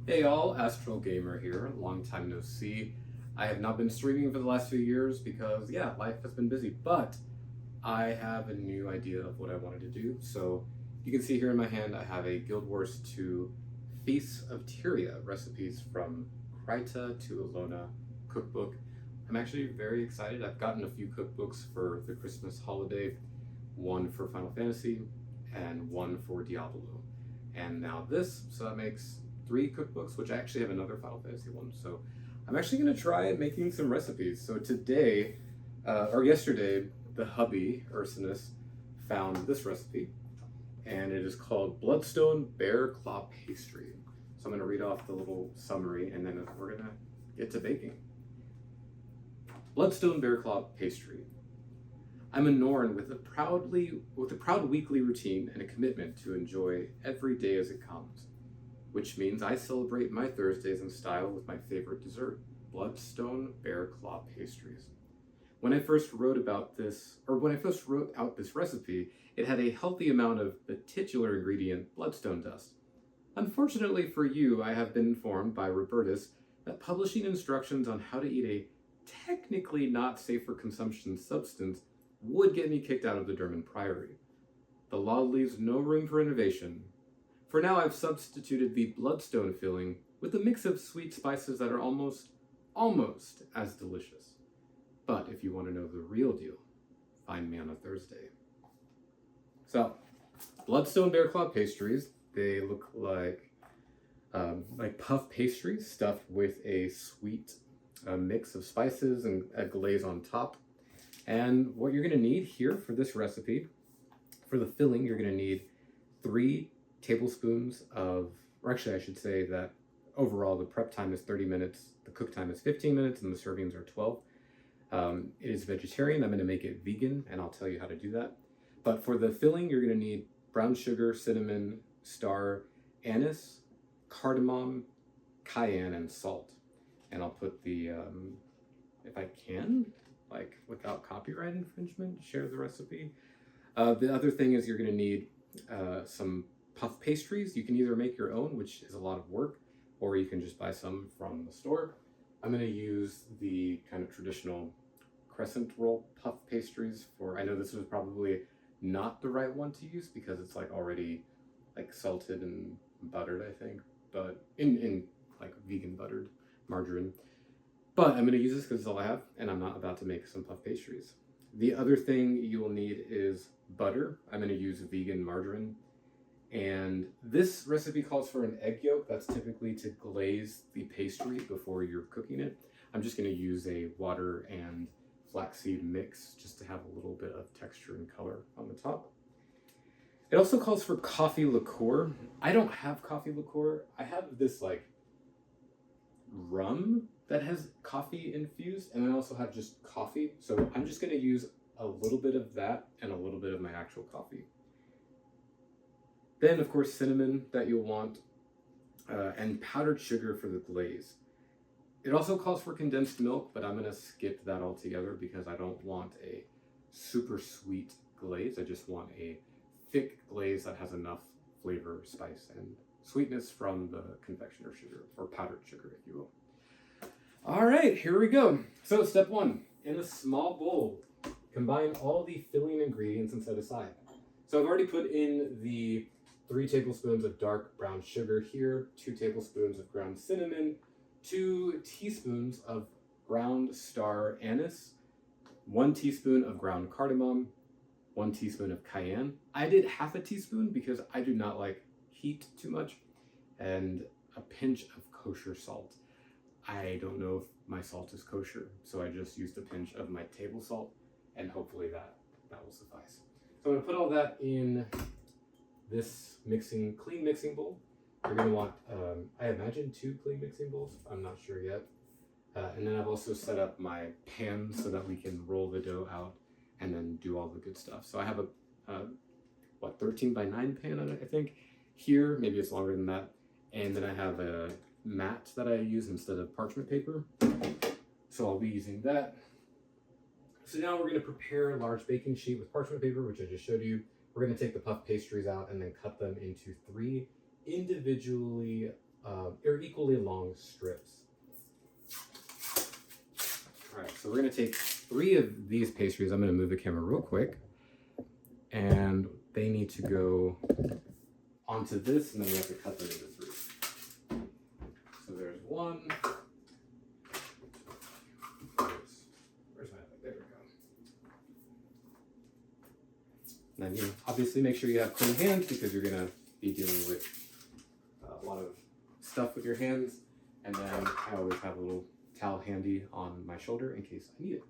Hey all, AstralGaymer here, long time no see. I have not been streaming for the last few years because, yeah, life has been busy, but I have a new idea of what I wanted to do. So you can see here in my hand, I have a Guild Wars 2 Feasts of Tyria recipes from Kryta to Alona cookbook. I'm actually very excited. I've gotten a few cookbooks for the Christmas holiday, one for Final Fantasy and one for Diablo. And now this, so that makes 3 cookbooks, which I actually have another Final Fantasy one. So I'm actually going to try making some recipes. So today, or yesterday, the hubby, Ursinus, found this recipe, and it is called Bloodstone Bearclaw Pastry. So I'm going to read off the little summary, and then we're going to get to baking. Bloodstone Bearclaw Pastry. I'm a Norn with a proud weekly routine and a commitment to enjoy every day as it comes, which means I celebrate my Thursdays in style with my favorite dessert, Bloodstone Bearclaw Pastries. When I first wrote out this recipe, it had a healthy amount of the titular ingredient, bloodstone dust. Unfortunately for you, I have been informed by Robertus that publishing instructions on how to eat a technically not safe for consumption substance would get me kicked out of the German Priory. The law leaves no room for innovation. For now, I've substituted the bloodstone filling with a mix of sweet spices that are almost as delicious. But if you want to know the real deal, find me on a Thursday. So, Bloodstone Bearclaw Pastries, they look like puff pastries stuffed with a sweet mix of spices and a glaze on top. And what you're going to need here for this recipe, for the filling, you're going to need 3 tablespoons of, or actually I should say that overall the prep time is 30 minutes, the cook time is 15 minutes, and the servings are 12. It is vegetarian. I'm going to make it vegan, and I'll tell you how to do that. But for the filling, you're going to need brown sugar, cinnamon, star, anise, cardamom, cayenne, and salt. And I'll put the, if I can, like without copyright infringement, share the recipe. The other thing is you're going to need some puff pastries. You can either make your own, which is a lot of work, or you can just buy some from the store. I'm going to use the kind of traditional crescent roll puff pastries for, I know this was probably not the right one to use because it's like already like salted and buttered, I think, but in like vegan buttered margarine. But I'm going to use this because it's all I have, and I'm not about to make some puff pastries. The other thing you will need is butter. I'm going to use vegan margarine. And this recipe calls for an egg yolk. That's typically to glaze the pastry before you're cooking it. I'm just going to use a water and flaxseed mix just to have a little bit of texture and color on the top. It also calls for coffee liqueur. I don't have coffee liqueur. I have this like rum that has coffee infused, and I also have just coffee. So I'm just going to use a little bit of that and a little bit of my actual coffee. Then, of course, cinnamon that you'll want, and powdered sugar for the glaze. It also calls for condensed milk, but I'm going to skip that altogether because I don't want a super sweet glaze. I just want a thick glaze that has enough flavor, spice, and sweetness from the confectioner sugar, or powdered sugar, if you will. All right, here we go. So step 1, in a small bowl, combine all the filling ingredients and set aside. So I've already put in the 3 tablespoons of dark brown sugar here, 2 tablespoons of ground cinnamon, 2 teaspoons of ground star anise, 1 teaspoon of ground cardamom, 1 teaspoon of cayenne. I did half a teaspoon because I do not like heat too much, and a pinch of kosher salt. I don't know if my salt is kosher, so I just used a pinch of my table salt, and hopefully that will suffice. So I'm gonna put all that in this clean mixing bowl. You're gonna want, I imagine 2 clean mixing bowls. I'm not sure yet. And then I've also set up my pan so that we can roll the dough out and then do all the good stuff. So I have a 13 by 9 pan, I think. Here, maybe it's longer than that. And then I have a mat that I use instead of parchment paper. So I'll be using that. So now we're going to prepare a large baking sheet with parchment paper, which I just showed you. We're going to take the puff pastries out and then cut them into 3 individually or equally long strips. All right, so we're gonna take 3 of these pastries. I'm gonna move the camera real quick, and they need to go onto this, and then we have to cut them into 3. So there's 1. Where's my, there we go. And then you obviously make sure you have clean hands because you're gonna be dealing with a lot of stuff with your hands. And then I always have a little towel handy on my shoulder in case I need it.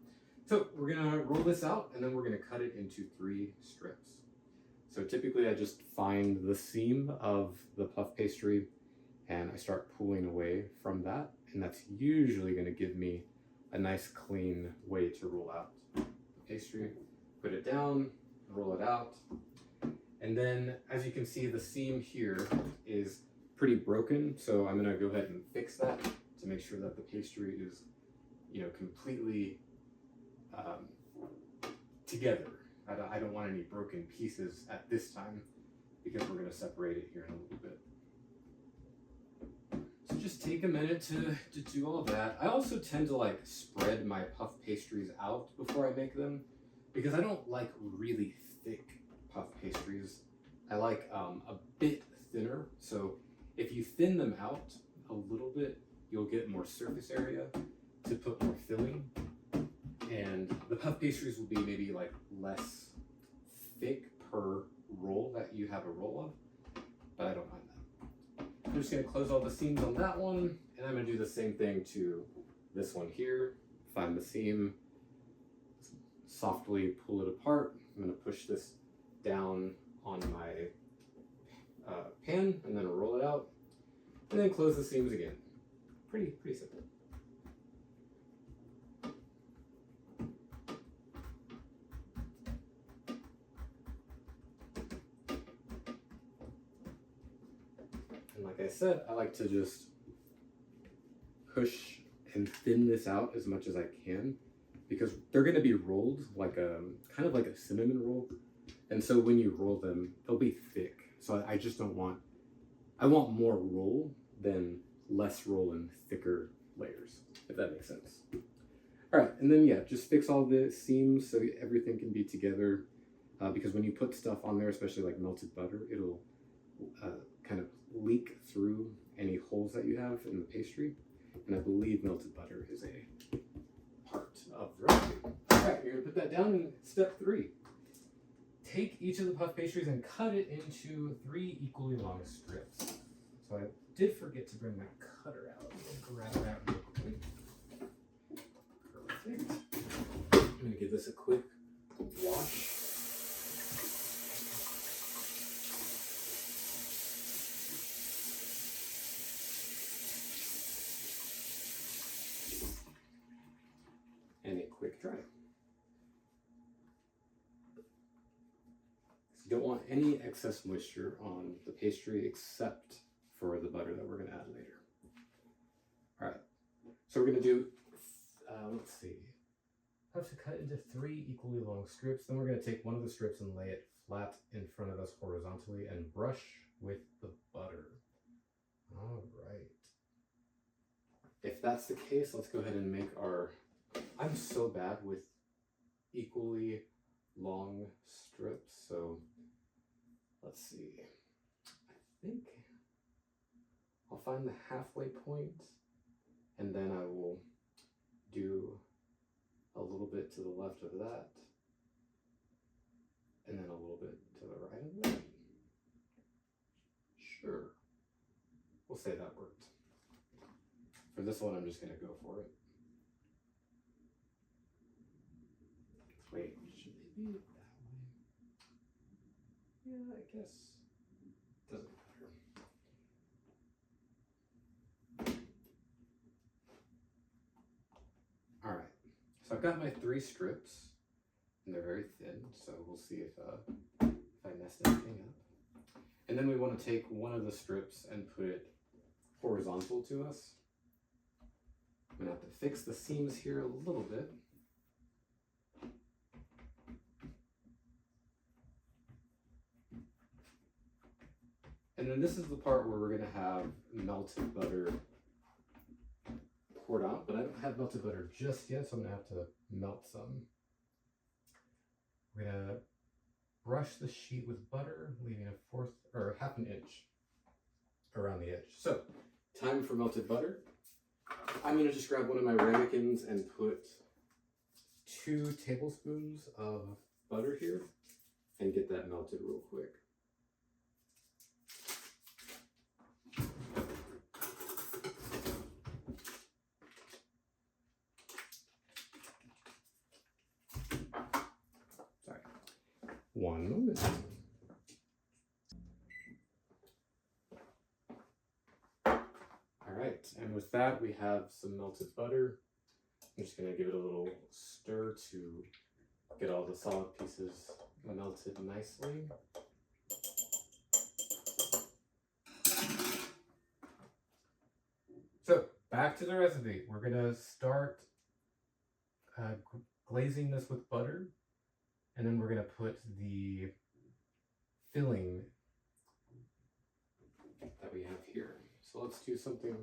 So we're gonna roll this out, and then we're gonna cut it into 3 strips. So typically I just find the seam of the puff pastry and I start pulling away from that, and that's usually gonna give me a nice clean way to roll out the pastry. Put it down, roll it out, and then as you can see, the seam here is pretty broken, so I'm gonna go ahead and fix that to make sure that the pastry is, completely together. I don't want any broken pieces at this time because we're going to separate it here in a little bit. So just take a minute to do all of that. I also tend to spread my puff pastries out before I make them because I don't like really thick puff pastries. I like a bit thinner. So if you thin them out a little bit, you'll get more surface area to put more filling. And the puff pastries will be maybe less thick per roll that you have a roll of, but I don't mind that. I'm just gonna close all the seams on that one, and I'm gonna do the same thing to this one here. Find the seam, softly pull it apart. I'm gonna push this down on my pan, and then roll it out, and then close the seams again. Pretty simple. Like I said, I like to just push and thin this out as much as I can because they're going to be rolled kind of like a cinnamon roll. And so when you roll them, they'll be thick. So I just don't want, I want more roll than less roll and thicker layers, if that makes sense. All right, and then just fix all the seams so everything can be together because when you put stuff on there, especially like melted butter, it'll kind of leak through any holes that you have in the pastry. And I believe melted butter is a part of the recipe. All right, you're gonna put that down in step 3. Take each of the puff pastries and cut it into 3 equally long strips. So I did forget to bring my cutter out. I'll grab that real quick. Perfect. I'm gonna give this a quick wash. And a quick dry. So you don't want any excess moisture on the pastry except for the butter that we're going to add later. All right, so we're going to do, let's see, I have to cut into 3 equally long strips. Then we're going to take one of the strips and lay it flat in front of us horizontally and brush with the butter. All right. If that's the case, let's go ahead and make our, I'm so bad with equally long strips, so let's see. I think I'll find the halfway point, and then I will do a little bit to the left of that, and then a little bit to the right of that. Sure. We'll say that worked. For this one, I'm just going to go for it. Wait, should they be that way? Yeah, I guess. Doesn't matter. All right, so I've got my 3 strips, and they're very thin, so we'll see if I messed anything up. And then we want to take one of the strips and put it horizontal to us. I'm going to have to fix the seams here a little bit. And then this is the part where we're gonna have melted butter poured on, but I don't have melted butter just yet, so I'm gonna have to melt some. We're gonna brush the sheet with butter, leaving half an inch around the edge. So, time for melted butter. I'm gonna just grab one of my ramekins and put 2 tablespoons of butter here and get that melted real quick. Sorry. One moment. All right, and with that we have some melted butter. I'm just gonna give it a little stir to get all the solid pieces melted nicely. So back to the recipe. We're gonna start glazing this with butter, and then we're gonna put the filling that we have here. So let's do something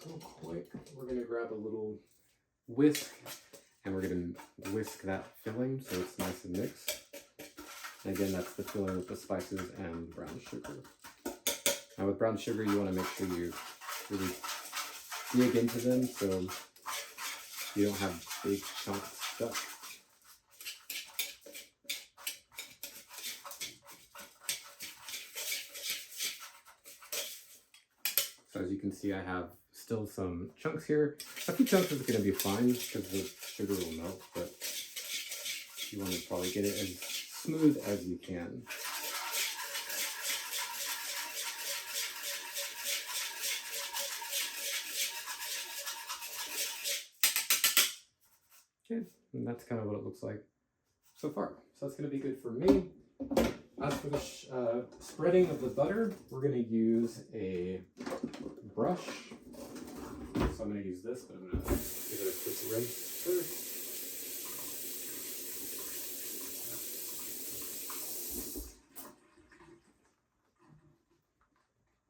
real quick. We're gonna grab a little whisk, and we're gonna whisk that filling so it's nice and mixed. And again, that's the filling with the spices and brown sugar. Now with brown sugar, you wanna make sure you really dig into them so you don't have big chunks stuck. So as you can see, I have still some chunks here. A few chunks is going to be fine because the sugar will melt, but you want to probably get it as smooth as you can. Okay, and that's kind of what it looks like so far. So that's going to be good for me. As for the spreading of the butter, we're going to use a brush. So I'm going to use this, but I'm going to give it a quick rinse first.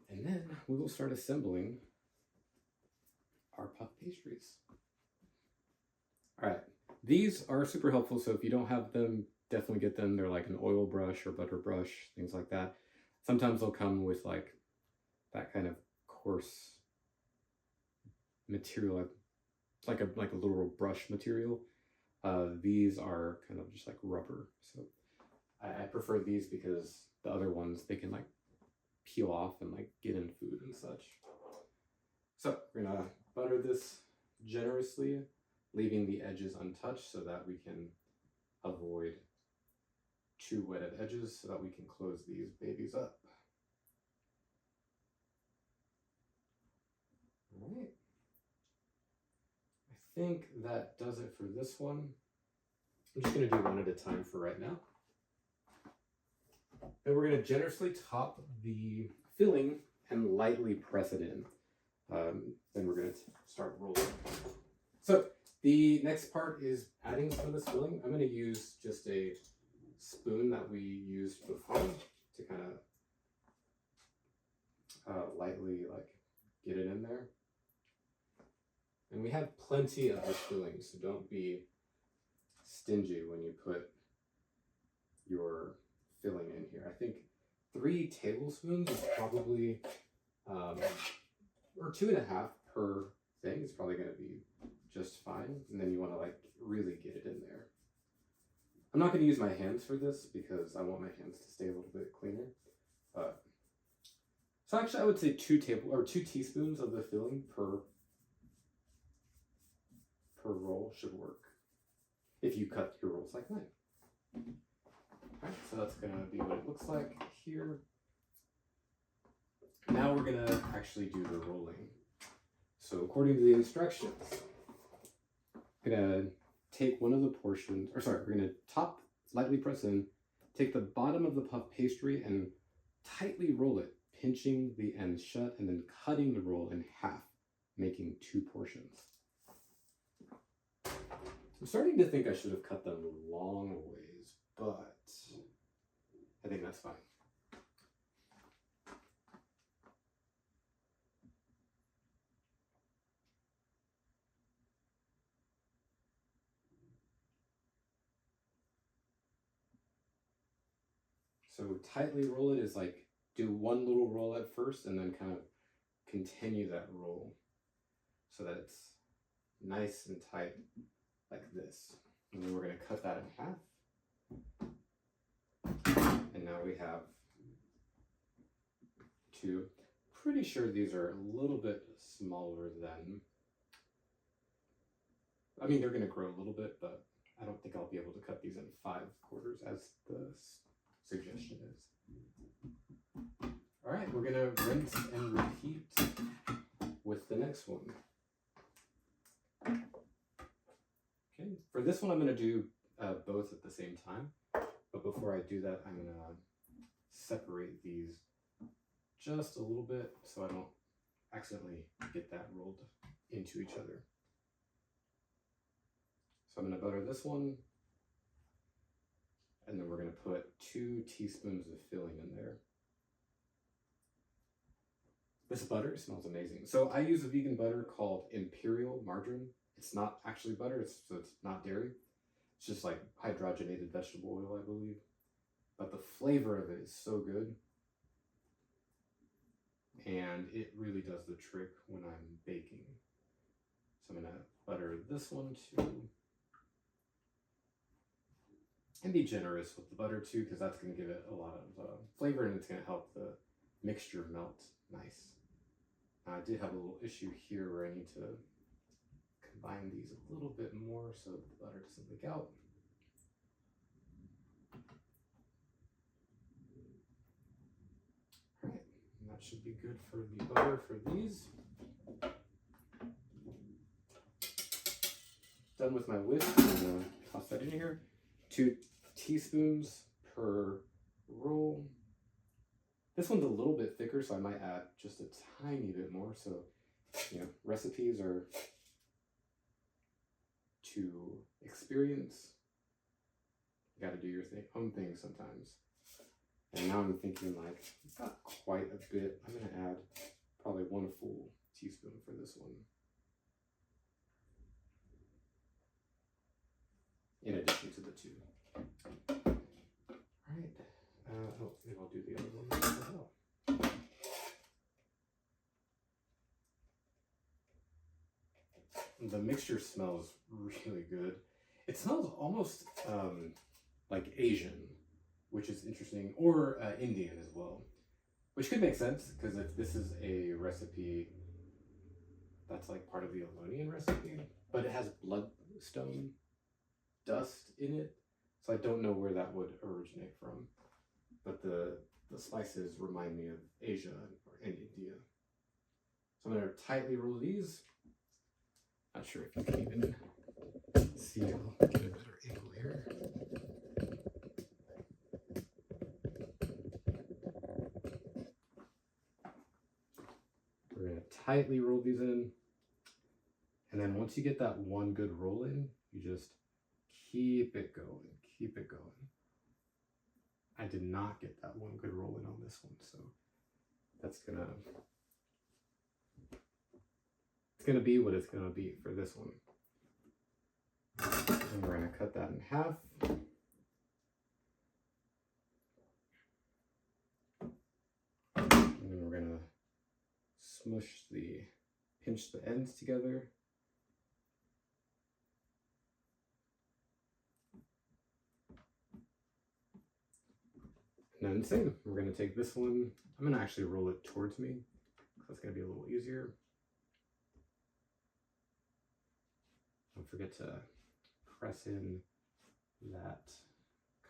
And then we will start assembling our puff pastries. All right, these are super helpful, so if you don't have them, definitely get them. They're like an oil brush or butter brush, things like that. Sometimes they'll come with like that kind of coarse material, like a literal brush material. These are kind of just like rubber, so I prefer these because the other ones, they can like peel off and like get in food and such. So we're gonna butter this generously, leaving the edges untouched so that we can avoid too wetted edges so that we can close these babies up. All right. I think that does it for this one. I'm just going to do one at a time for right now. Then we're going to generously top the filling and lightly press it in. Then we're going to start rolling. So the next part is adding some of this filling. I'm going to use just a spoon that we used before to kind of lightly like get it in there. And we have plenty of this filling, so don't be stingy when you put your filling in here. I think 3 tablespoons is probably, or 2.5 per thing is probably going to be just fine. And then you want to like really get it in there. I'm not going to use my hands for this because I want my hands to stay a little bit cleaner. So actually I would say 2 teaspoons of the filling per roll should work if you cut your rolls like mine. Alright, so that's going to be what it looks like here. Now we're going to actually do the rolling. So according to the instructions, I'm going to take one of the portions, we're going to top, lightly press in, take the bottom of the puff pastry and tightly roll it, pinching the ends shut and then cutting the roll in half, making 2 portions. I'm starting to think I should have cut them long ways, but I think that's fine. So tightly roll it is like do one little roll at first and then kind of continue that roll so that it's nice and tight like this. And then we're going to cut that in half. And now we have two. Pretty sure these are a little bit smaller than, I mean, they're going to grow a little bit, but I don't think I'll be able to cut these in 5 quarters as the suggestion is. All right, we're going to rinse and repeat with the next one. Okay, for this one I'm going to do both at the same time, but before I do that I'm going to separate these just a little bit so I don't accidentally get that rolled into each other. So I'm going to butter this one, and then we're going to put 2 teaspoons of filling in there. This butter smells amazing. So I use a vegan butter called Imperial Margarine. It's not actually butter, so it's not dairy. It's just like hydrogenated vegetable oil, I believe. But the flavor of it is so good. And it really does the trick when I'm baking. So I'm going to butter this one too. And be generous with the butter too, because that's going to give it a lot of flavor and it's going to help the mixture melt nice. I did have a little issue here where I need to combine these a little bit more so the butter doesn't leak out. All right, and that should be good for the butter for these. Done with my whisk. I'm going to toss that in here. 2 teaspoons per roll. This one's a little bit thicker, so I might add just a tiny bit more. So, you know, recipes are to experience. You got to do your own thing sometimes. And now I'm thinking like, not quite a bit. I'm going to add probably 1 full teaspoon for this one. In addition to the 2. All right. Oh, maybe I'll do the other one as well. The mixture smells really good. It smells almost like Asian, which is interesting, or Indian as well, which could make sense because if this is a recipe that's like part of the Elonian recipe, but it has bloodstone dust in it, so I don't know where that would originate from. But the spices remind me of Asia and India. So I'm going to tightly roll these. Not sure if you can even see. I'll get a better angle here. We're going to tightly roll these in. And then once you get that one good roll in, you just keep it going, keep it going. I did not get that one good roll in on this one, so that's gonna, it's gonna be what it's gonna be for this one. And we're gonna cut that in half. And then we're gonna pinch the ends together. And then same, we're going to take this one, I'm going to actually roll it towards me, so it's going to be a little easier. Don't forget to press in that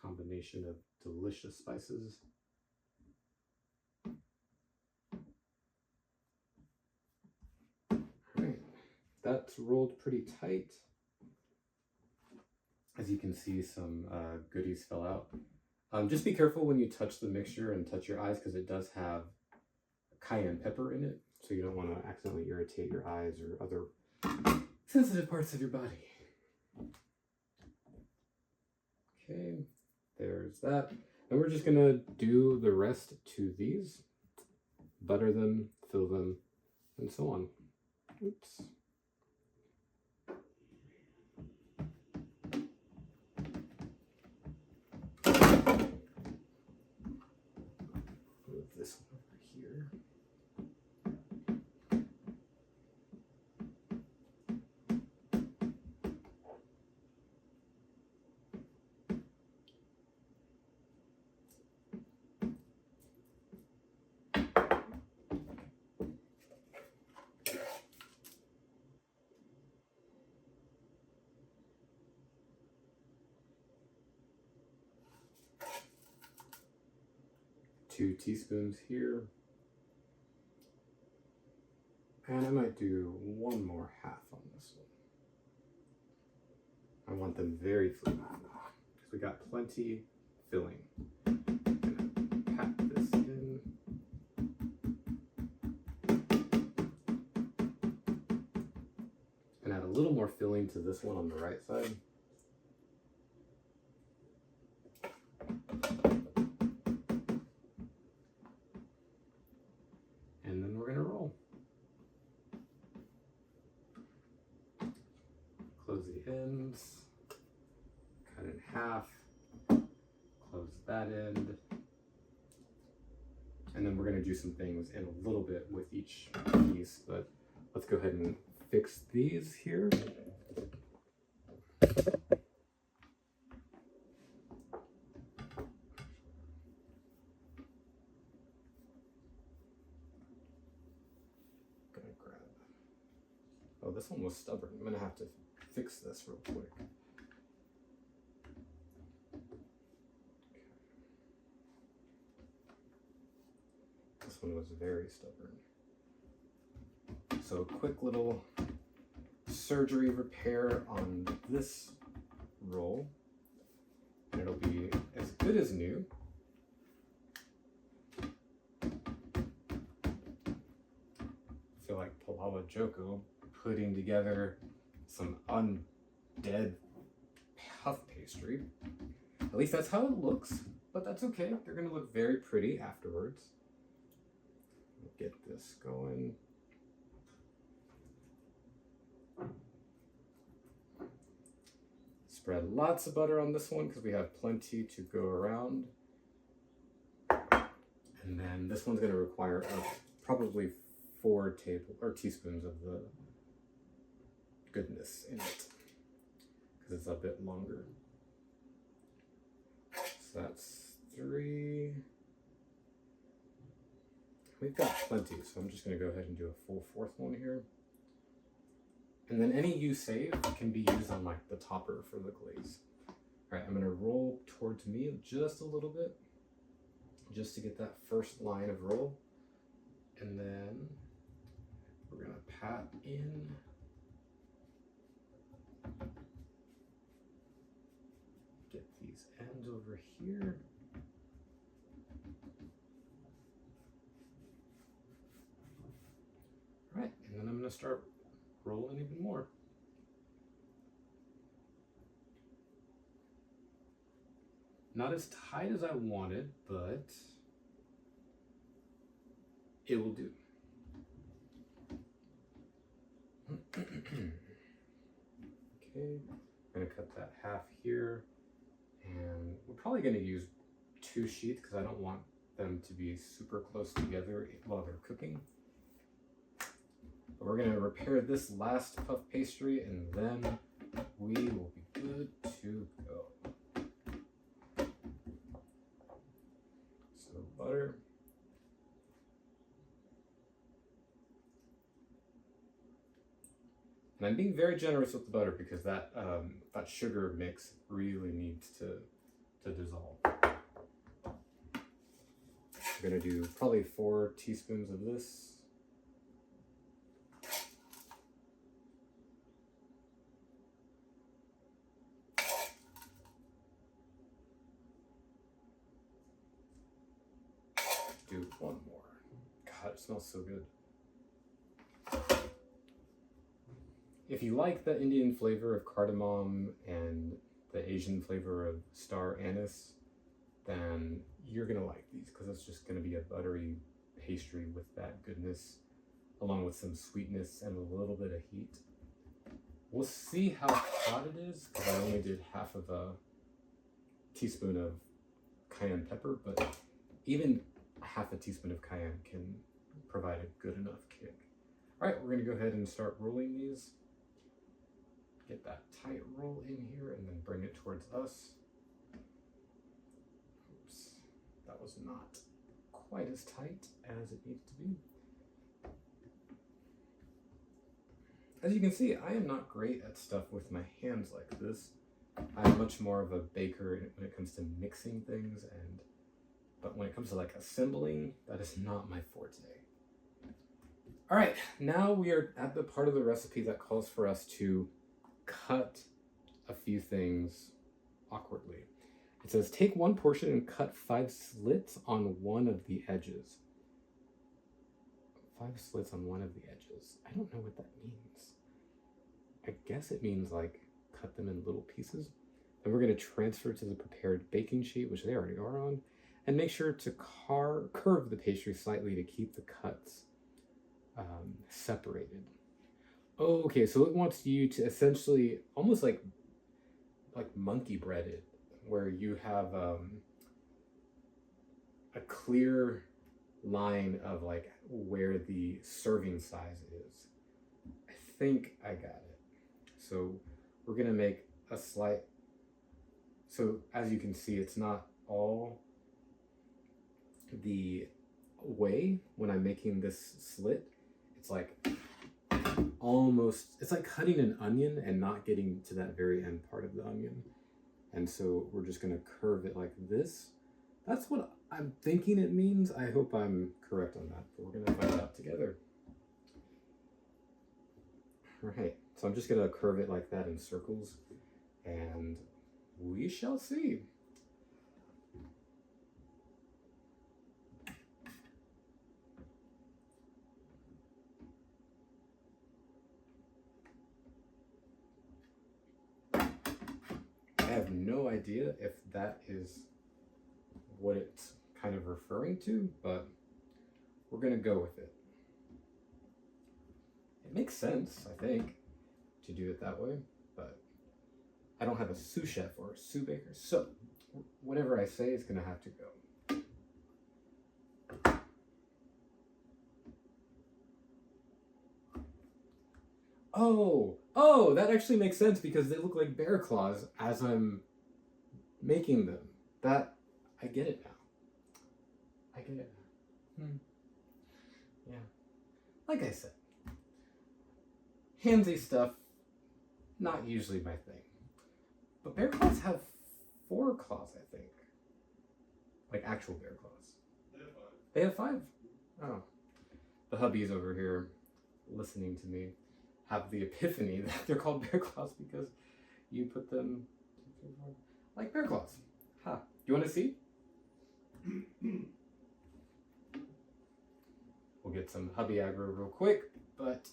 combination of delicious spices. All right, that's rolled pretty tight. As you can see, some goodies fell out. Just be careful when you touch the mixture and touch your eyes because it does have cayenne pepper in it. So you don't want to accidentally irritate your eyes or other sensitive parts of your body. Okay, there's that. And we're just going to do the rest to these. Butter them, fill them, and so on. Oops. 2 teaspoons here. And I might do 1 more half on this one. I want them very fluid because we got plenty filling. I'm gonna pat this in. And add a little more filling to this one on the right side. And then we're gonna roll. Close the ends, cut in half, close that end, and then we're going to do some things in a little bit with each piece, but let's go ahead and fix these here. Gonna grab. Oh, this one was stubborn. I'm going to have to fix this real quick. This one was very stubborn. So quick little surgery repair on this roll, and it'll be as good as new. I feel like Palala Joko putting together some undead puff pastry. At least that's how it looks, but that's okay. They're gonna look very pretty afterwards. Get this going. Spread lots of butter on this one because we have plenty to go around. And then this one's gonna require probably 4 teaspoons of the goodness in it because it's a bit longer. So that's 3. We've got plenty, so I'm just going to go ahead and do a full 4th one here. And then any you save can be used on like the topper for the glaze. All right, I'm going to roll towards me just a little bit, just to get that first line of roll. And then we're going to pat in. Get these ends over here. All right, and then I'm going to start rolling even more. Not as tight as I wanted, but it will do. Okay, I'm going to cut that half here, and we're probably going to use 2 sheets because I don't want them to be super close together while they're cooking. But we're going to repair this last puff pastry, and then we will be good to go. So butter. And I'm being very generous with the butter because that sugar mix really needs to dissolve. We're going to do probably 4 teaspoons of this. Do 1 more. God, it smells so good. If you like the Indian flavor of cardamom and the Asian flavor of star anise, then you're gonna like these because it's just gonna be a buttery pastry with that goodness, along with some sweetness and a little bit of heat. We'll see how hot it is because I only did half of a teaspoon of cayenne pepper, but even half a teaspoon of cayenne can provide a good enough kick. All right, we're gonna go ahead and start rolling these. Get that tight roll in here and then bring it towards us. Oops, that was not quite as tight as it needs to be. As you can see, I am not great at stuff with my hands like this. I'm much more of a baker when it comes to mixing things and But when it comes to like assembling, that is not my forte. All right, now we are at the part of the recipe that calls for us to cut a few things awkwardly. It says, take one portion and cut 5 slits on one of the edges. 5 slits on one of the edges. I don't know what that means. I guess it means like cut them in little pieces. Then we're going to transfer to the prepared baking sheet, which they already are on, and make sure to curve the pastry slightly to keep the cuts separated. Okay, so it wants you to essentially almost like monkey bread it, where you have a clear line of like where the serving size is. I think I got it. So we're gonna make a slight, so as you can see, it's not all the way when I'm making this slit. It's like almost, it's like cutting an onion and not getting to that very end part of the onion. And so we're just gonna curve it like this. That's what I'm thinking it means. I hope I'm correct on that, but we're gonna find out together. All right, so I'm just gonna curve it like that in circles, and we shall see. I have no idea if that is what it's kind of referring to, but we're gonna go with it. It makes sense, I think, to do it that way, but I don't have a sous chef or a sous baker, so whatever I say is gonna have to go. Oh, that actually makes sense because they look like bear claws as I'm making them. That, I get it now. I get it now. Yeah. Like I said, handsy stuff, not usually my thing. But bear claws have 4 claws, I think. Like actual bear claws. They have 5? Oh. The hubbies over here listening to me have the epiphany that they're called bear claws because you put them like bear claws. Huh. You want to see? We'll get some hubby aggro real quick, but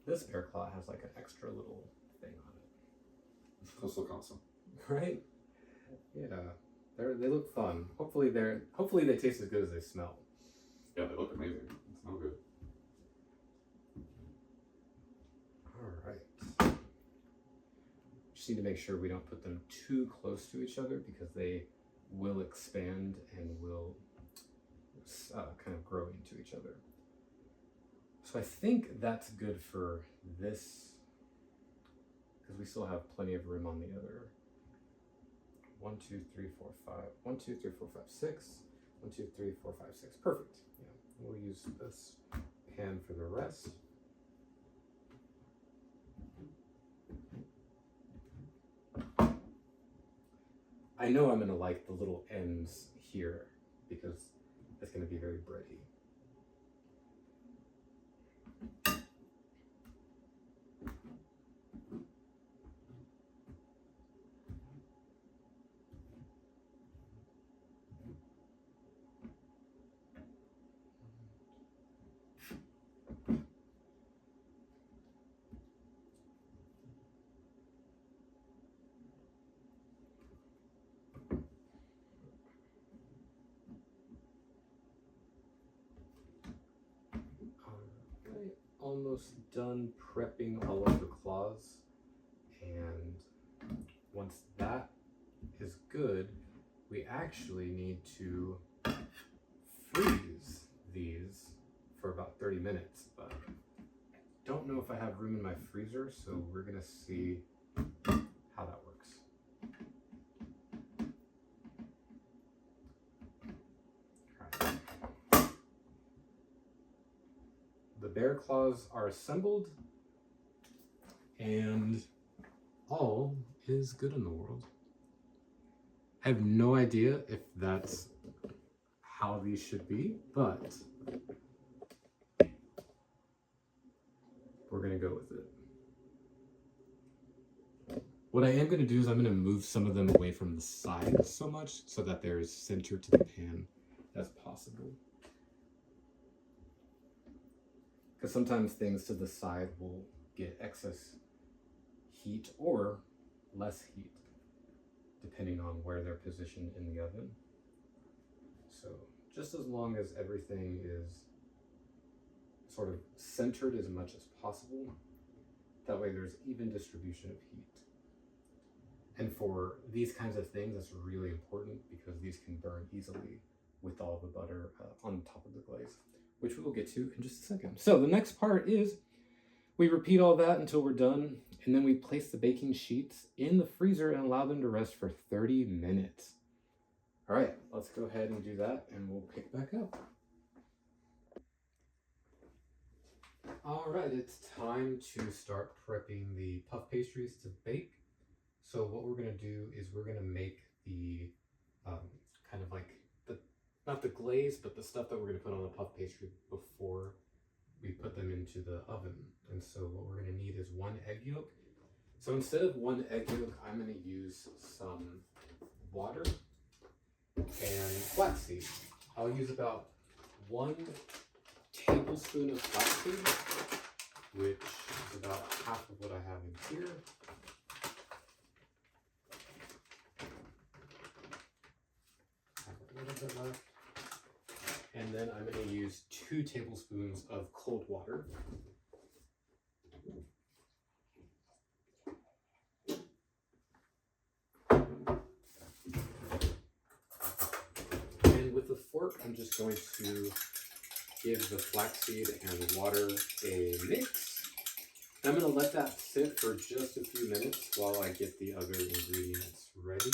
this bear claw has like an extra little thing on it. Those look awesome. Right? Yeah. They look fun. Hopefully they taste as good as they smell. Yeah, they look amazing. They smell good. Alright. Just need to make sure we don't put them too close to each other because they will expand and will kind of grow into each other. So I think that's good for this because we still have plenty of room on the other. 1, 2, 3, 4, 5. 1, 2, 3, 4, 5, 6. 1, 2, 3, 4, 5, 6. Perfect. Yeah. We'll use this pan for the rest. I know I'm going to like the little ends here because it's going to be very bready. Almost done prepping all of the claws, and once that is good, we actually need to freeze these for about 30 minutes, but I don't know if I have room in my freezer, so we're gonna see how that works. The bear claws are assembled. and all is good in the world. I have no idea if that's how these should be, but we're gonna go with it. What I am gonna do is I'm gonna move some of them away from the side so much so that they're as centered to the pan as possible. Because sometimes things to the side will get excess heat or less heat, depending on where they're positioned in the oven. So just as long as everything is sort of centered as much as possible, that way there's even distribution of heat. And for these kinds of things, that's really important because these can burn easily with all the butter on top of the glaze, which we will get to in just a second. So the next part is we repeat all that until we're done, and then we place the baking sheets in the freezer and allow them to rest for 30 minutes. All right, let's go ahead and do that, and we'll pick back up. All right, it's time to start prepping the puff pastries to bake. So what we're gonna do is we're gonna make the kind of like not the glaze, but the stuff that we're gonna put on the puff pastry before we put them into the oven. And so what we're gonna need is 1 egg yolk. So instead of 1 egg yolk, I'm gonna use some water and flaxseed. I'll use about 1 tablespoon of flaxseed, which is about half of what I have in here. Have a little bit left. And then I'm going to use 2 tablespoons of cold water. And with the fork, I'm just going to give the flaxseed and water a mix. I'm going to let that sit for just a few minutes while I get the other ingredients ready.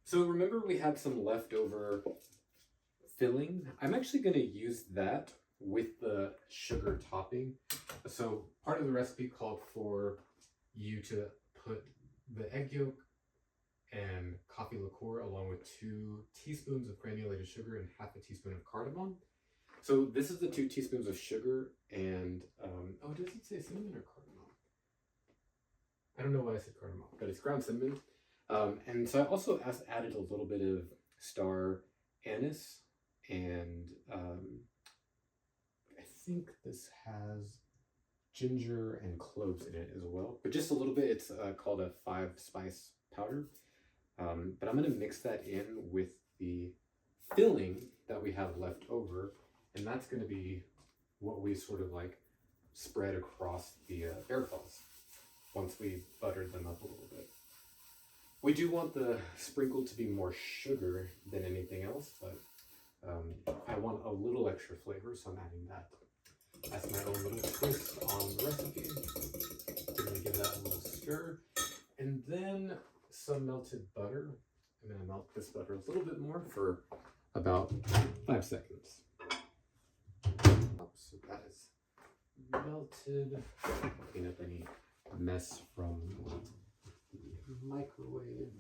So remember we had some leftover filling. I'm actually going to use that with the sugar topping. So part of the recipe called for you to put the egg yolk and coffee liqueur along with 2 teaspoons of granulated sugar and half a teaspoon of cardamom. So this is the 2 teaspoons of sugar and, oh, does it say cinnamon or cardamom? I don't know why I said cardamom, but it's ground cinnamon. And so I also added a little bit of star anise, and I think this has ginger and cloves in it as well, but just a little bit. It's called a 5-spice powder. But I'm gonna mix that in with the filling that we have left over, and that's gonna be what we sort of like spread across the bearclaws once we buttered them up a little bit. We do want the sprinkle to be more sugar than anything else, but I want a little extra flavor, so I'm adding that as my own little twist on the recipe. I'm gonna give that a little stir, and then some melted butter. I'm gonna melt this butter a little bit more for about 5 seconds. So that is melted. Clean up any mess from the microwave.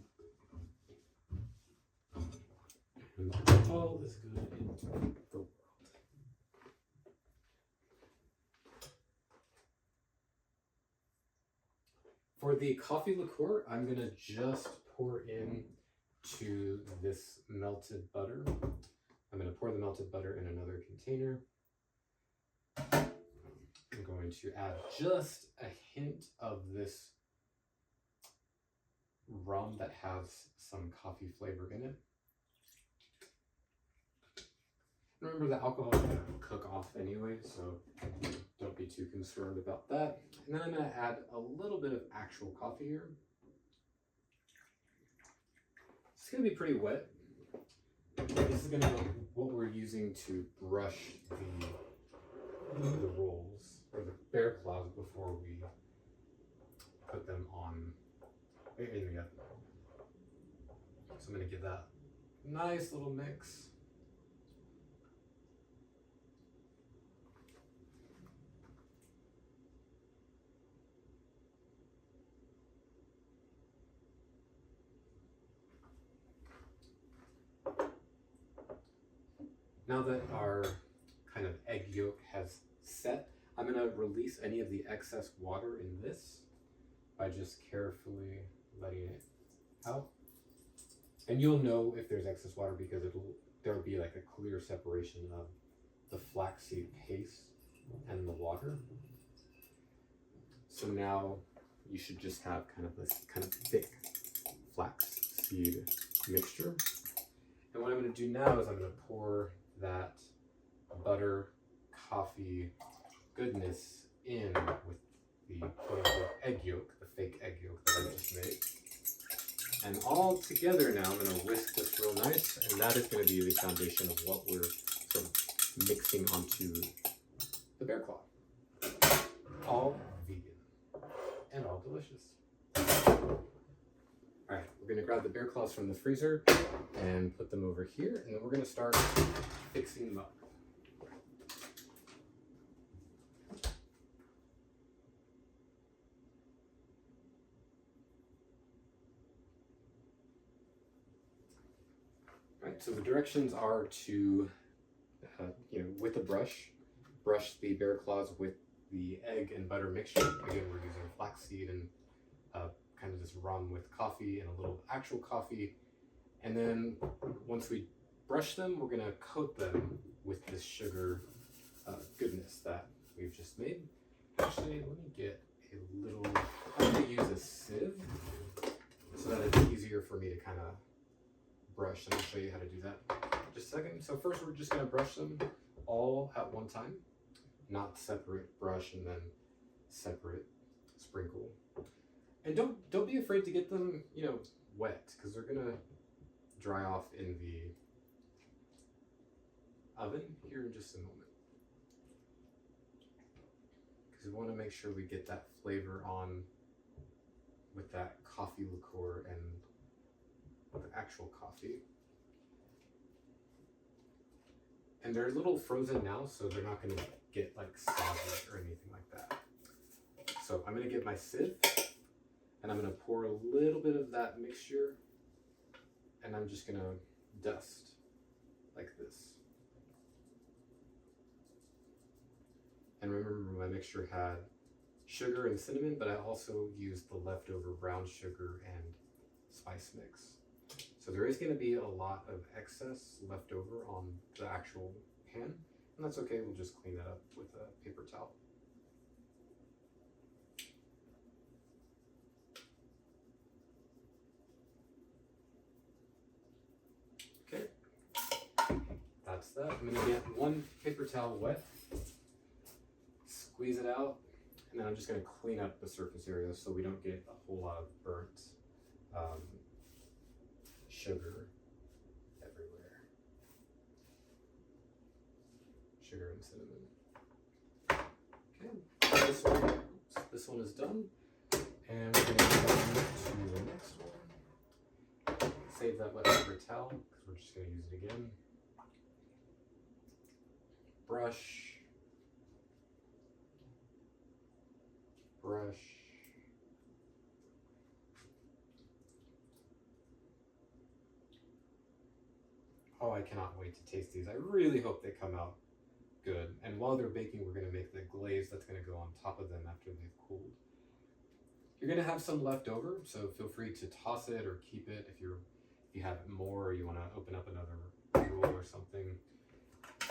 And all is good in the world. For the coffee liqueur, I'm gonna just pour in to this melted butter. I'm gonna pour the melted butter in another container. I'm going to add just a hint of this rum that has some coffee flavor in it. Remember, the alcohol is gonna cook off anyway, so don't be too concerned about that. And then I'm gonna add a little bit of actual coffee here. It's gonna be pretty wet. This is gonna be what we're using to brush the rolls or the bearclaws before we put them on in the oven. So I'm gonna give that a nice little mix. Now that our kind of egg yolk has set, I'm going to release any of the excess water in this by just carefully letting it out. And you'll know if there's excess water because there'll be like a clear separation of the flaxseed paste and the water. So now you should just have kind of this kind of thick flaxseed mixture. And what I'm going to do now is I'm going to pour that butter coffee goodness in with the quote-unquote egg yolk, the fake egg yolk that I just made. And all together now, I'm going to whisk this real nice, and that is going to be the foundation of what we're sort of mixing onto the bear claw. All vegan and all delicious. All right, we're going to grab the bear claws from the freezer and put them over here, and then we're going to start fixing them up. So the directions are to, with a brush the bear claws with the egg and butter mixture. Again, we're using flaxseed and kind of this rum with coffee and a little actual coffee. And then once we brush them, we're gonna coat them with this sugar goodness that we've just made. Actually, let me get a little, I'm gonna use a sieve so that it's easier for me to kind of brush, and I'll show you how to do that in just a second. So first we're just going to brush them all at one time, not separate brush and then separate sprinkle. And don't be afraid to get them, wet, because they're going to dry off in the oven here in just a moment. Because we want to make sure we get that flavor on with that coffee liqueur and the actual coffee. And they're a little frozen now, so they're not going to get like soggy or anything like that. So I'm going to get my sieve and I'm going to pour a little bit of that mixture, and I'm just going to dust like this. And remember, my mixture had sugar and cinnamon, but I also used the leftover brown sugar and spice mix. So there is going to be a lot of excess left over on the actual pan, and that's okay. We'll just clean that up with a paper towel. Okay, that's that. I'm going to get one paper towel wet, squeeze it out, and then I'm just going to clean up the surface area so we don't get a whole lot of burnt sugar everywhere. Sugar and cinnamon. Okay, this one is done, and we're going to go on to the next one. Save that wet paper towel because we're just going to use it again. Brush. Oh, I cannot wait to taste these. I really hope they come out good. And while they're baking, we're going to make the glaze that's going to go on top of them after they've cooled. You're going to have some left over, so feel free to toss it or keep it if you have more or you want to open up another bowl or something.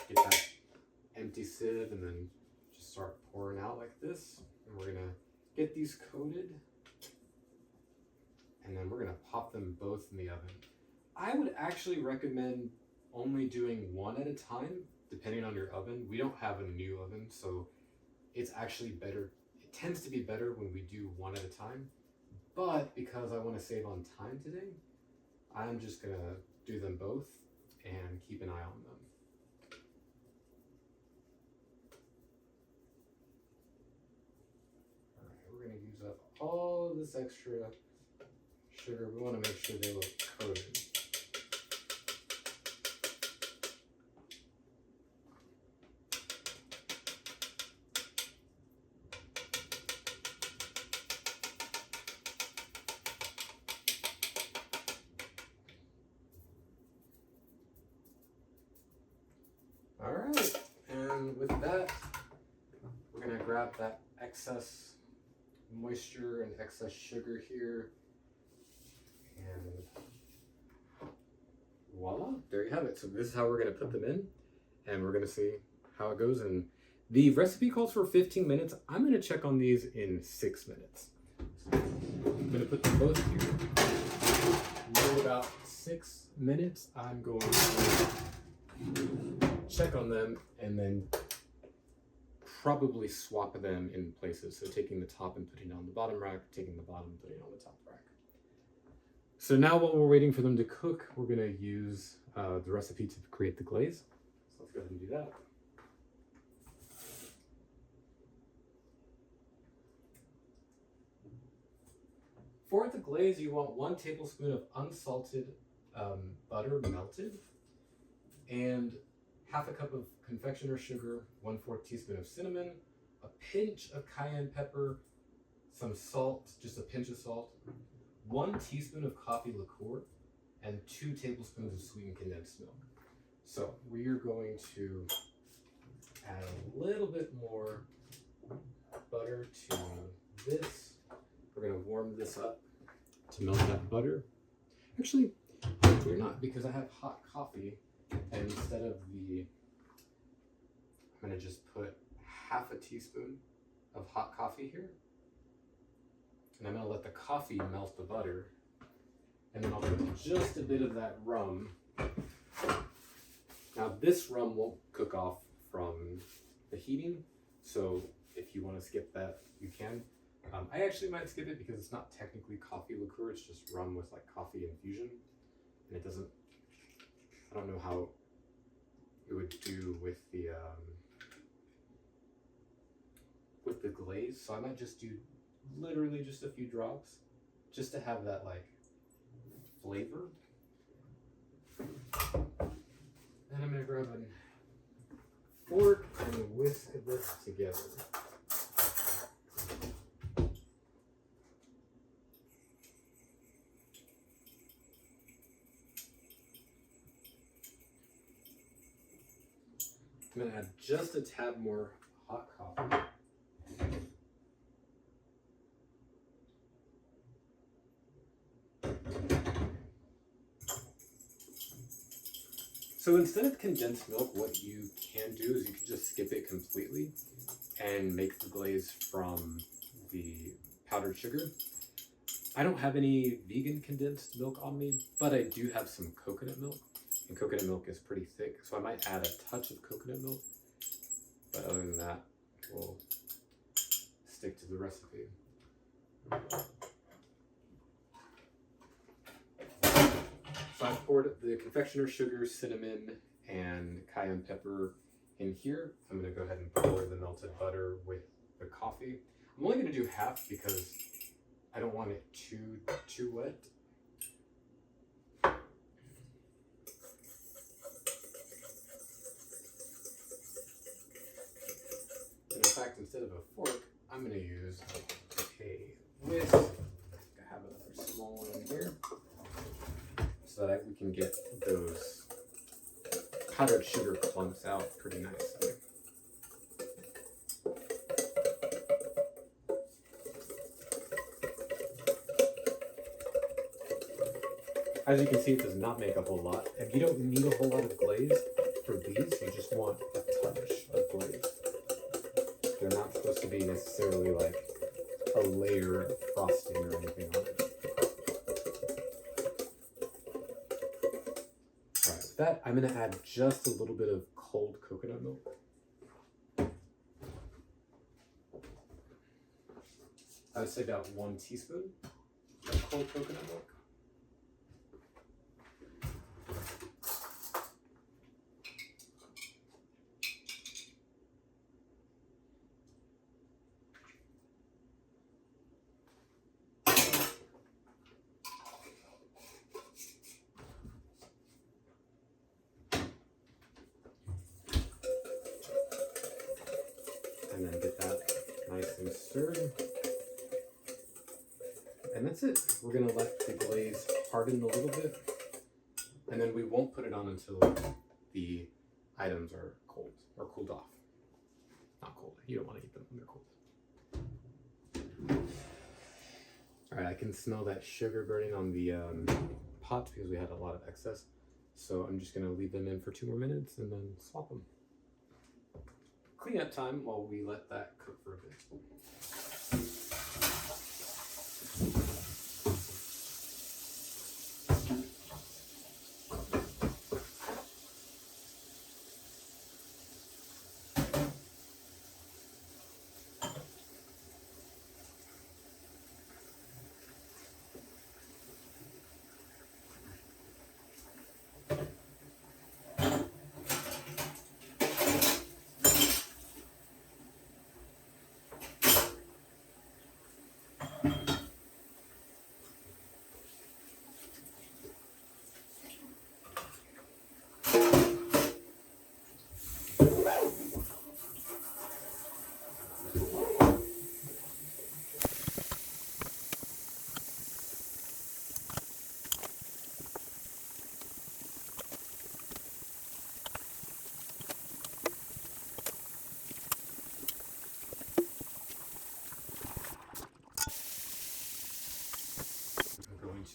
Get that empty sieve and then just start pouring out like this. And we're going to get these coated, and then we're going to pop them both in the oven. I would actually recommend only doing one at a time, depending on your oven. We don't have a new oven, so it's actually better. It tends to be better when we do one at a time, but because I want to save on time today, I'm just going to do them both and keep an eye on them. We're going to use up all of this extra sugar. We want to make sure they look coated. All right, and with that, we're gonna grab that excess moisture and excess sugar here, and voila, there you have it. So this is how we're gonna put them in, and we're gonna see how it goes. And the recipe calls for 15 minutes. I'm gonna check on these in 6 minutes. So I'm gonna put them both here. In about 6 minutes, I'm going to check on them and then probably swap them in places. So taking the top and putting it on the bottom rack, taking the bottom and putting it on the top rack. So now while we're waiting for them to cook, we're gonna use the recipe to create the glaze. So let's go ahead and do that. For the glaze, you want 1 tablespoon of unsalted butter melted, and 1/2 cup of confectioner's sugar, 1/4 teaspoon of cinnamon, a pinch of cayenne pepper, some salt, just a pinch of salt, 1 teaspoon of coffee liqueur, and 2 tablespoons of sweetened condensed milk. So we are going to add a little bit more butter to this. We're going to warm this up to melt that butter. Actually, we're not, because I have hot coffee, and instead of I'm going to just put 1/2 teaspoon of hot coffee here, and I'm going to let the coffee melt the butter, and then I'll put just a bit of that rum. Now this rum won't cook off from the heating, so if you want to skip that, you can. I actually might skip it because it's not technically coffee liqueur, it's just rum with like coffee infusion, and it doesn't, I don't know how it would do with the glaze, so I might just do literally just a few drops just to have that like flavor. Then I'm gonna grab a fork and whisk this together. I'm going to add just a tad more hot coffee. So instead of condensed milk, what you can do is you can just skip it completely and make the glaze from the powdered sugar. I don't have any vegan condensed milk on me, but I do have some coconut milk. And coconut milk is pretty thick, so I might add a touch of coconut milk, but other than that, we'll stick to the recipe. So I've poured the confectioner's sugar, cinnamon, and cayenne pepper in here. I'm going to go ahead and pour the melted butter with the coffee. I'm only going to do half because I don't want it too wet. In fact, instead of a fork, I'm going to use a whisk. I have another small one in here so that we can get those powdered sugar clumps out pretty nicely. As you can see, it does not make a whole lot, and you don't need a whole lot of glaze for these. You just want a touch of glaze. They're not supposed to be necessarily like a layer of frosting or anything on it. Alright, with that, I'm going to add just a little bit of cold coconut milk. I would say about 1 teaspoon of cold coconut milk. And then get that nice and stirred. And that's it. We're gonna let the glaze harden a little bit, and then we won't put it on until the items are cold or cooled off. Not cold. You don't want to eat them when they're cold. All right, I can smell that sugar burning on the pots because we had a lot of excess. So I'm just gonna leave them in for 2 more minutes and then swap them. Clean up time while we let that cook for a bit.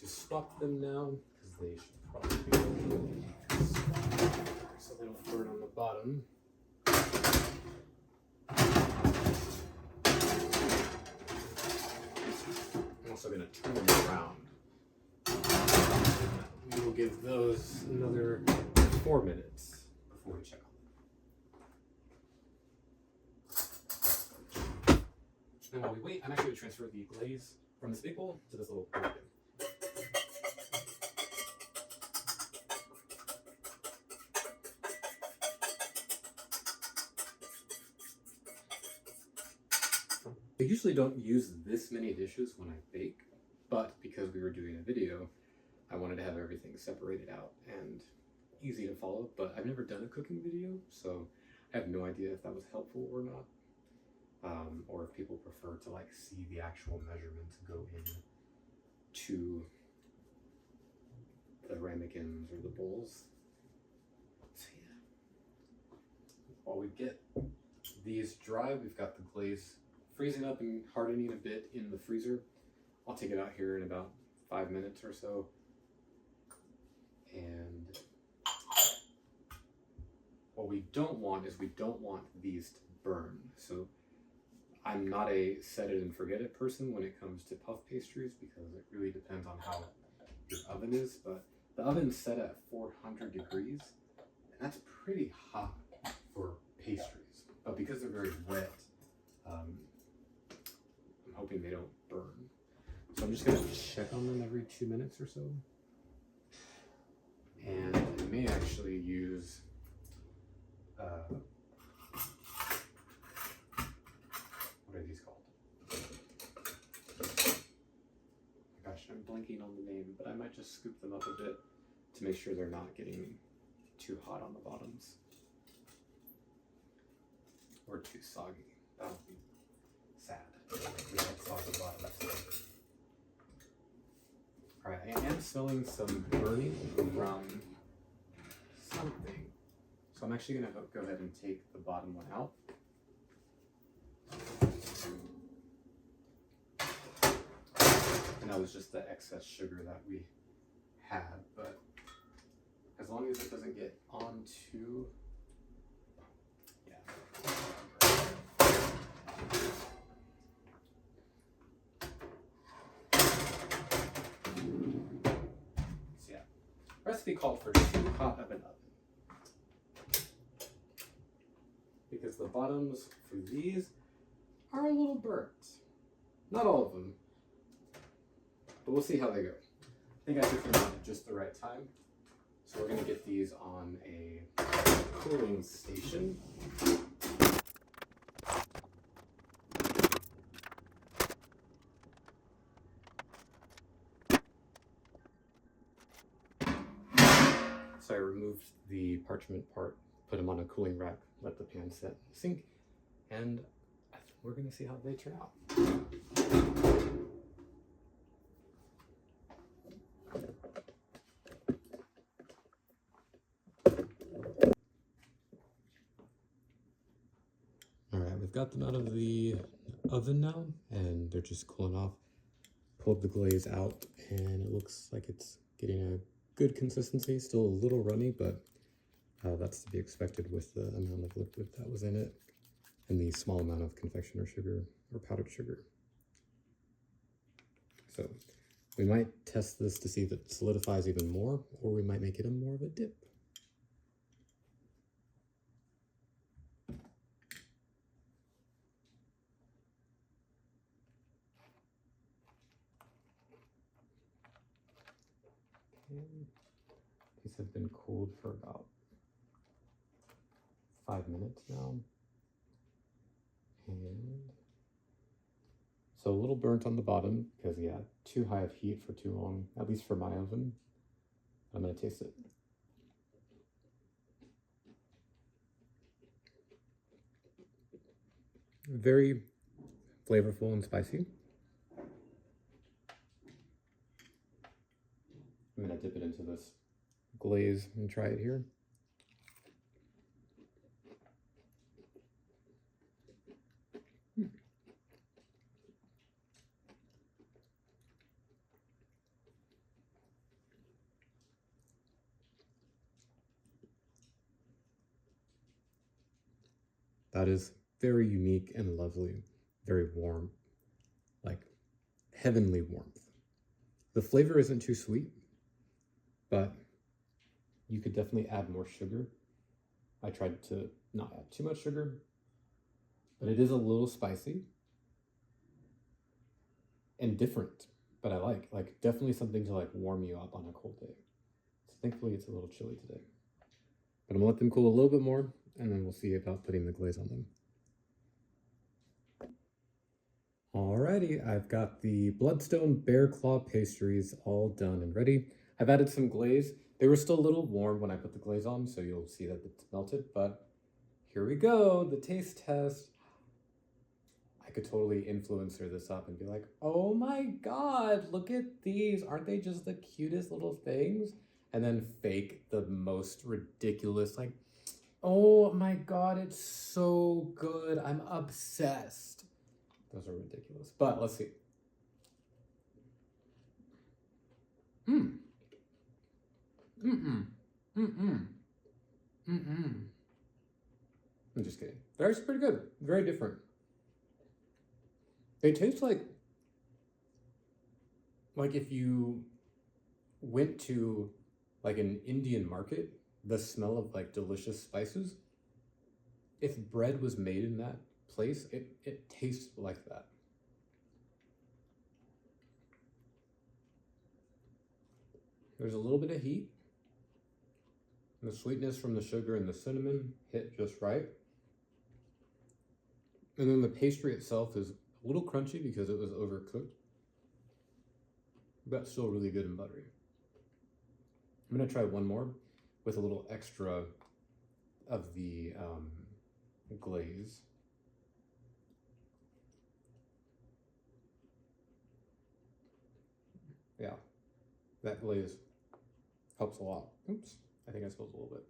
To swap them now because they should probably be so they don't burn on the bottom. I'm also going to turn them around. We will give those another 4 minutes before we check on them. And while we wait, I'm actually going to transfer the glaze from this big bowl to this little bowl. I usually don't use this many dishes when I bake, but because we were doing a video, I wanted to have everything separated out and easy to follow, but I've never done a cooking video, so I have no idea if that was helpful or not, or if people prefer to like see the actual measurements go in to the ramekins or the bowls. So yeah, while we get these dry, we've got the glaze freezing up and hardening a bit in the freezer. I'll take it out here in about 5 minutes or so. And what we don't want is we don't want these to burn. So I'm not a set it and forget it person when it comes to puff pastries because it really depends on how your oven is. But the oven's set at 400 degrees, and that's pretty hot for pastries. But because they're very wet, I'm hoping they don't burn. So I'm just going to check on them every 2 minutes or so. And I may actually use what are these called? Gosh, I'm blanking on the name, but I might just scoop them up a bit to make sure they're not getting too hot on the bottoms or too soggy. That would be sad. We have soggy bottoms. Alright, I am smelling some burning from something. So I'm actually going to go ahead and take the bottom one out. And that was just the excess sugar that we had, but as long as it doesn't get onto, yeah. So yeah, recipe called for too hot of an oven because the bottoms for these are a little burnt. Not all of them, but we'll see how they go. I think I took them on at just the right time. So we're gonna get these on a cooling station. So I removed the parchment part, put them on a cooling rack, let the pan set in the sink, and we're gonna see how they turn out. I've got them out of the oven now, and they're just cooling off. Pulled the glaze out, and it looks like it's getting a good consistency. Still a little runny, but that's to be expected with the amount of liquid that was in it and the small amount of confectioner sugar or powdered sugar. So we might test this to see if it solidifies even more, or we might make it a more of a dip. These have been cooled for about 5 minutes now. And so a little burnt on the bottom because, yeah, too high of heat for too long, at least for my oven. I'm going to taste it. Very flavorful and spicy. I'm going to dip it into this glaze and try it here. That is very unique and lovely, very warm, like heavenly warmth. The flavor isn't too sweet, but you could definitely add more sugar. I tried to not add too much sugar, but it is a little spicy and different, but I like definitely something to like warm you up on a cold day. So thankfully it's a little chilly today, but I'm gonna let them cool a little bit more, and then we'll see about putting the glaze on them. Alrighty, I've got the Bloodstone Bearclaw Pastries all done and ready. I've added some glaze. They were still a little warm when I put the glaze on, so you'll see that it's melted, but here we go, the taste test. I could totally influencer this up and be like, oh my God, look at these. Aren't they just the cutest little things? And then fake the most ridiculous, like, oh my God, it's so good. I'm obsessed. Those are ridiculous, but let's see. I'm just kidding. They're actually pretty good. Very different. They taste like if you went to like an Indian market, the smell of like delicious spices. If bread was made in that place, it tastes like that. There's a little bit of heat. The sweetness from the sugar and the cinnamon hit just right. And then the pastry itself is a little crunchy because it was overcooked, but still really good and buttery. I'm gonna try one more with a little extra of the glaze. Yeah, that glaze helps a lot. Oops, I think I spilled a little bit.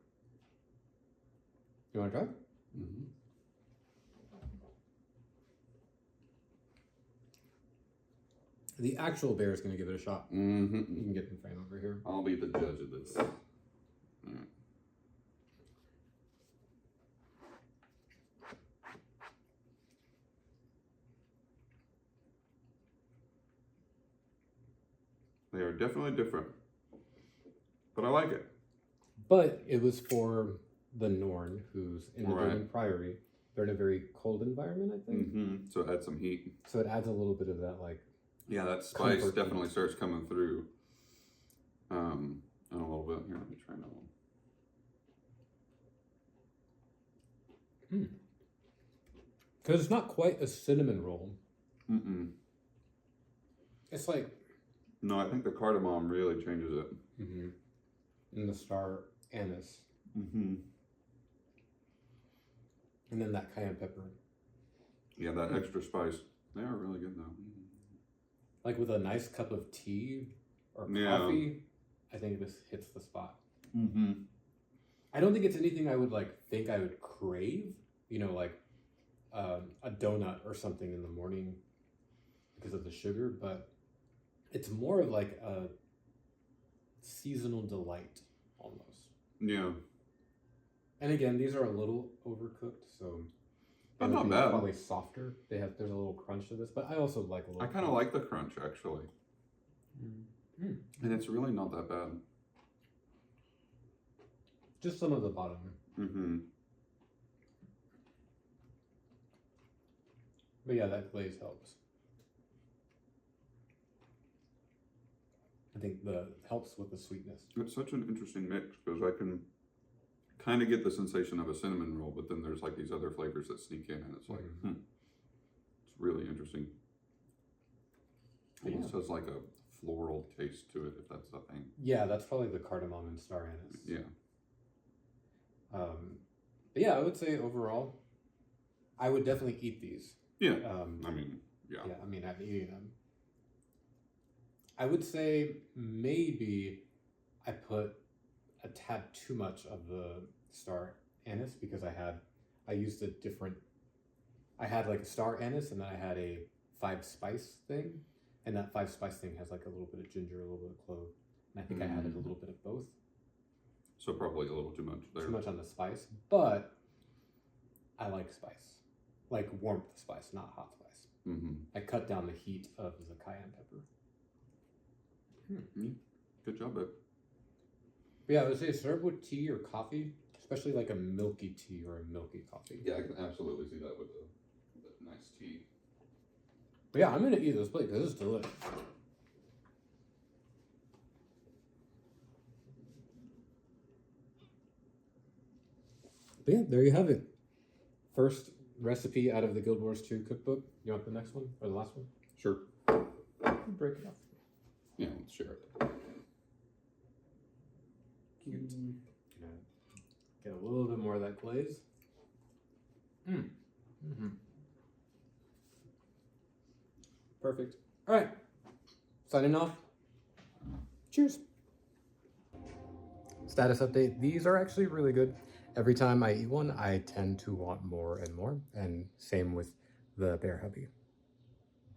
You wanna try? Mm-hmm. The actual bear is going to give it a shot. Mm-hmm. You can get in frame over here. I'll be the judge of this. Mm. They are definitely different, but I like it. But it was for the Norn, who's in the Right. Golden Priory. They're in a very cold environment, I think. Mm-hmm. So add some heat. So it adds a little bit of that, like, yeah, that spice comfort definitely heat. starts coming through. In a little bit. Here, let me try another one. Because it's not quite a cinnamon roll. Mm-mm. It's like... No, I think the cardamom really changes it. And the star anise. Mm-hmm. And then that cayenne pepper. Yeah, that extra spice. They are really good, though. Like with a nice cup of tea or coffee, I think this hits the spot. Mm-hmm. I don't think it's anything I would, like, think I would crave. You know, like, a donut or something in the morning because of the sugar, but it's more of like a seasonal delight almost. Yeah. And again, these are a little overcooked, so But they would not be bad. probably softer. There's a little crunch to this, but I also like a little. I kind of like the crunch actually, Mm. and it's really not that bad. Just some of the bottom. Mm-hmm. But yeah, that glaze helps. I think the helps with the sweetness. It's such an interesting mix because I can kind of get the sensation of a cinnamon roll, but then there's like these other flavors that sneak in, and it's like, it's really interesting. It almost has like a floral taste to it, if that's the thing. Yeah, that's probably the cardamom and star anise. Yeah. But yeah, I would say overall, I would definitely eat these. Yeah. I mean, yeah. Yeah, I mean, I'm eating them. I would say maybe I put a tad too much of the star anise because I used a different, I had like a star anise and then I had a 5 spice thing. And that 5 spice thing has like a little bit of ginger, a little bit of clove. And I think I added a little bit of both. So probably a little too much there. Too much on the spice, but I like spice. Like warmth spice, not hot spice. Mm-hmm. I cut down the heat of the cayenne pepper. Good job, babe. But yeah, I would say serve with tea or coffee, especially like a milky tea or a milky coffee. Yeah, I can absolutely see that with a nice tea. But yeah, I'm going to eat this plate because it's delicious. But yeah, there you have it. First recipe out of the Guild Wars 2 cookbook. You want the next one or the last one? Sure. Break it up. Yeah, let's share it. Cute. Get a little bit more of that glaze. Perfect. All right. Signing off. Cheers. Status update. These are actually really good. Every time I eat one, I tend to want more and more. And same with the Bear Hubby.